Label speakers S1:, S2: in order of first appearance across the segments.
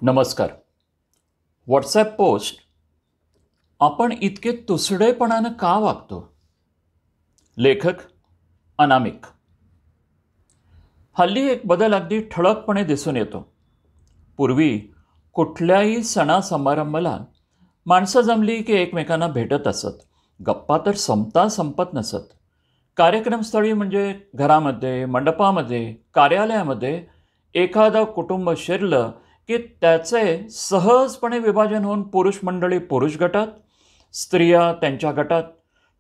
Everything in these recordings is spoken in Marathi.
S1: नमस्कार. व्हॉट्सॲप पोस्ट आपण इतके तुसडेपणानं का वागतो? लेखक अनामिक. हल्ली एक बदल अगदी ठळकपणे दिसून येतो. पूर्वी कुठल्याही सणासमारंभाला माणसं जमली की एकमेकांना भेटत असत. गप्पा तर संपता संपत नसत. कार्यक्रमस्थळी म्हणजे घरामध्ये, मंडपामध्ये, कार्यालयामध्ये एखादं कुटुंब शिरलं की त्याचे सहजपणे विभाजन होऊन पुरुष मंडळी पुरुष गटात, स्त्रिया त्यांच्या गटात,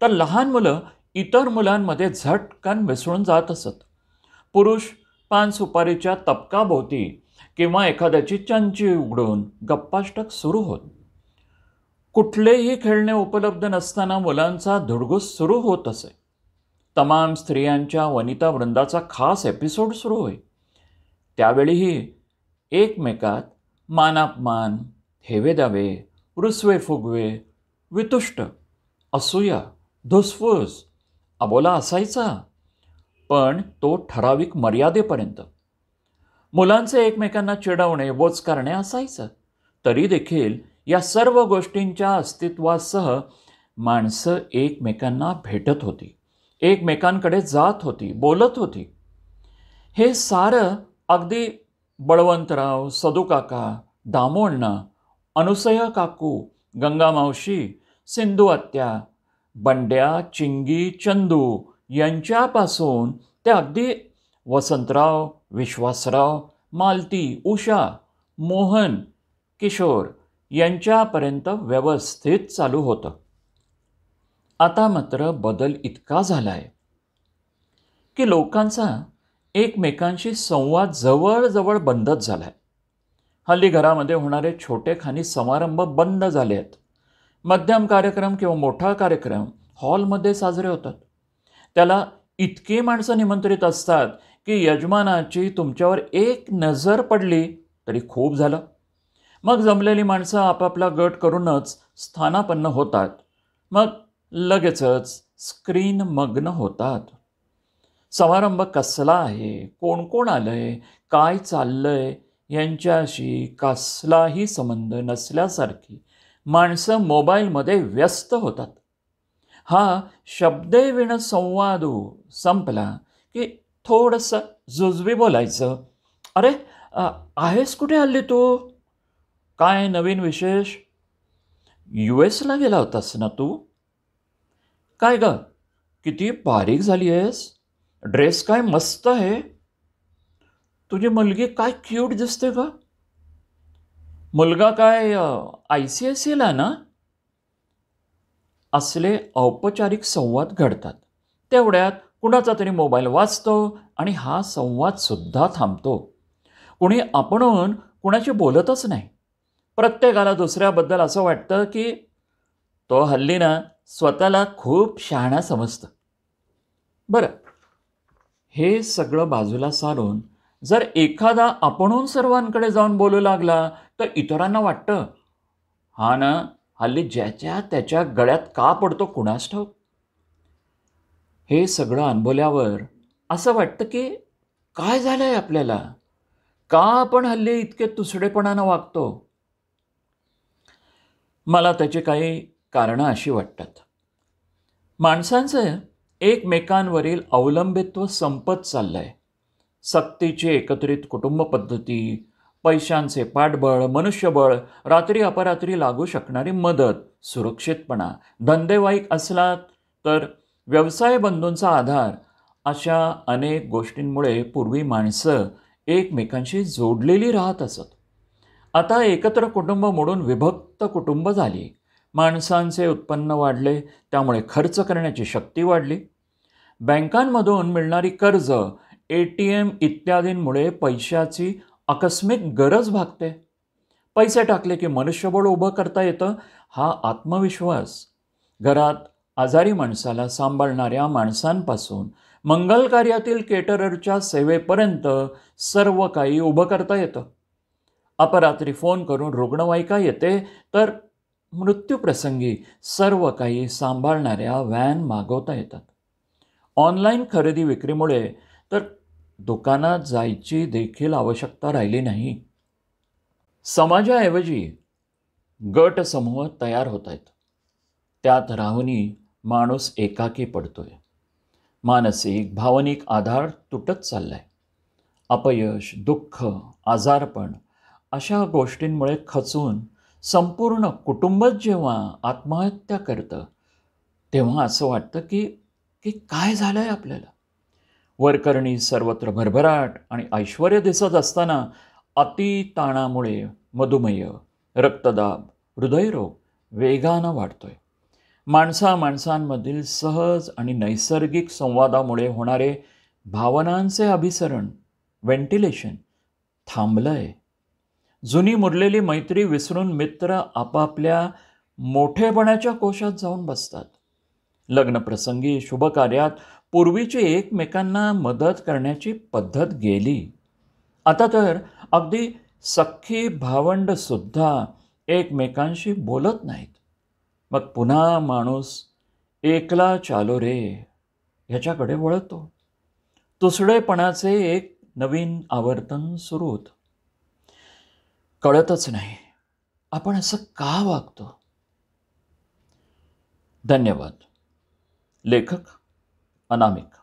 S1: तर लहान मुलं इतर मुलांमध्ये झटकन मिसळून जात असत. पुरुष पान सुपारीच्या तपकाभोवती किंवा एखाद्याची चंची उघडून गप्पाष्टक सुरू होत. कुठलेही खेळणे उपलब्ध नसताना मुलांचा धुडगूस सुरू होत असे. तमाम स्त्रियांच्या वनिता वृंदाचा खास एपिसोड सुरू होई. त्यावेळीही एकमेकात मानापमान, हेवेदावे, रुसवे फुगवे, वितुष्ट, असूया, धुसफूस अबोला असायचा, पण तो ठराविक मर्यादेपर्यंत. मुलांचे एकमेकांना चिडवणे, बोचकारणे असायचं. तरी देखील या सर्व गोष्टींच्या अस्तित्वासह माणसं एकमेकांना भेटत होती, एकमेकांकडे जात होती, बोलत होती. हे सारं अगदी बळवंतराव, सदूकाका, दामोअण्णा, अनुसया काकू, गंगामावशी, सिंधू आत्या, बंड्या, चिंगी, चंदू यांच्यापासून ते अगदी वसंतराव, विश्वासराव, मालती, उषा, मोहन, किशोर यांच्यापर्यंत व्यवस्थित चालू होतं. आता मात्र बदल इतका झाला आहे की लोकांचा एकमेकांशी संवाद जवळजवळ बंदच झाला आहे. हल्ली घरामध्ये होणारे छोटेखानी समारंभ बंद झाले आहेत. मध्यम कार्यक्रम किंवा मोठा कार्यक्रम हॉलमध्ये साजरे होतात. त्याला इतकी माणसं निमंत्रित असतात की यजमानाची तुमच्यावर एक नजर पडली तरी खूप झालं. मग जमलेली माणसं आपापला गट करूनच स्थानापन्न होतात. मग लगेचच स्क्रीन मग्न होतात. समारंभ कसला आहे, कोण कोण आलंय, काय चाललंय यांच्याशी कसलाही संबंध नसल्यासारखी माणसं मोबाईलमध्ये व्यस्त होतात. हा शब्देविण संवादू संपला की थोडंसं जुजवी बोलायचं. अरे आहेस कुठे हल्ली तू? काय नवीन विशेष? US ला गेला होतास ना तू? काय ग, किती बारीक झाली आहेस? ड्रेस काय मस्त आहे. तुझी मुलगी काय क्यूट दिसते ग. मुलगा काय ICSEला ना? असले औपचारिक संवाद घडतात. तेवढ्यात कुणाचा तरी मोबाईल वाजतो आणि हा संवाद सुद्धा थांबतो. कुणी आपणहून कुणाशी बोलतच नाही. प्रत्येकाला दुसऱ्याबद्दल असं वाटतं की तो हल्ली ना स्वतःला खूप शहाणा समजतं. बरं, हे सगळं बाजूला सारून जर एखादा आपणहून सर्वांकडे जाऊन बोलू लागला तर इतरांना वाटतं, हा ना हल्ली ज्याच्या त्याच्या गळ्यात का पडतो कुणास ठाऊक. हे सगळं अनुभवल्यावर असं वाटतं की काय झालंय आपल्याला, का आपण हल्ली इतके तुसडेपणानं वागतो. मला त्याची काही कारणं अशी वाटतात. माणसांचं एकमेकांवरील अवलंबित्व संपत चाललं आहे. सक्तीची एकत्रित कुटुंब पद्धती, पैशांचे पाठबळ, मनुष्यबळ, रात्री अपरात्री लागू शकणारी मदत, सुरक्षितपणा, धंदेवाईक असला तर व्यवसाय बंधूंचा आधार, अशा अनेक गोष्टींमुळे पूर्वी माणसं एकमेकांशी जोडलेली राहत असत. आता एकत्र कुटुंब मोडून विभक्त कुटुंब झाली. माणसांचे उत्पन्न वाढले, त्यामुळे खर्च करण्याची शक्ती वाढली. बँकांमधून मिळणारी कर्ज, ATM इत्यादींमुळे पैशाची आकस्मिक गरज भागते. पैसे टाकले की मनुष्यबळ उभं करता येतं. हा आत्मविश्वास घरात आजारी माणसाला सांभाळणाऱ्या माणसांपासून मंगल कार्यातील केटररच्या सेवेपर्यंत सर्व काही उभं करता येतं. अपरात्री फोन करून रुग्णवाहिका येते तर मृत्यूप्रसंगी सर्व काही सांभाळणाऱ्या व्हॅन मागवता येतात. ऑनलाईन खरेदी विक्रीमुळे तर दुकानात जायची देखील आवश्यकता राहिली नाही. समाजाऐवजी गट समूह तयार होत आहेत. त्यात राहूनही माणूस एकाकी पडतोय. मानसिक भावनिक आधार तुटत चाललाय. अपयश, दुःख, आजारपण अशा गोष्टींमुळे खचून संपूर्ण कुटुंबच जेव्हा आत्महत्या करतं, तेव्हा असं वाटतं की की काय झालंय आपल्याला. वरकरणी सर्वत्र भरभराट आणि ऐश्वर्य दिसत असताना अतिताणामुळे मधुमेह, रक्तदाब, हृदयरोग वेगानं वाढतोय. माणसांमधील सहज आणि नैसर्गिक संवादामुळे होणारे भावनांचे अभिसरण, व्हेंटिलेशन थांबलंय. जुनी मुरलेली मैत्री विसरून मित्र आपापल्या मोठेपणाच्या कोशात जाऊन बसतात. लग्नप्रसंगी, शुभकार्यात पूर्वीची एकमेकांना मदत करण्याची पद्धत गेली. आता तर अगदी सख्खी भावंडसुद्धा एकमेकांशी बोलत नाहीत. मग पुन्हा माणूस एकला चालो रे ह्याच्याकडे वळतो. तुसडेपणाचे एक नवीन आवर्तन सुरू होतं. कळतच नाही आपण असं का वागतो. धन्यवाद. लेखक अनामिक.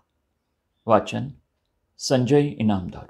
S1: वाचन संजय इनामदार.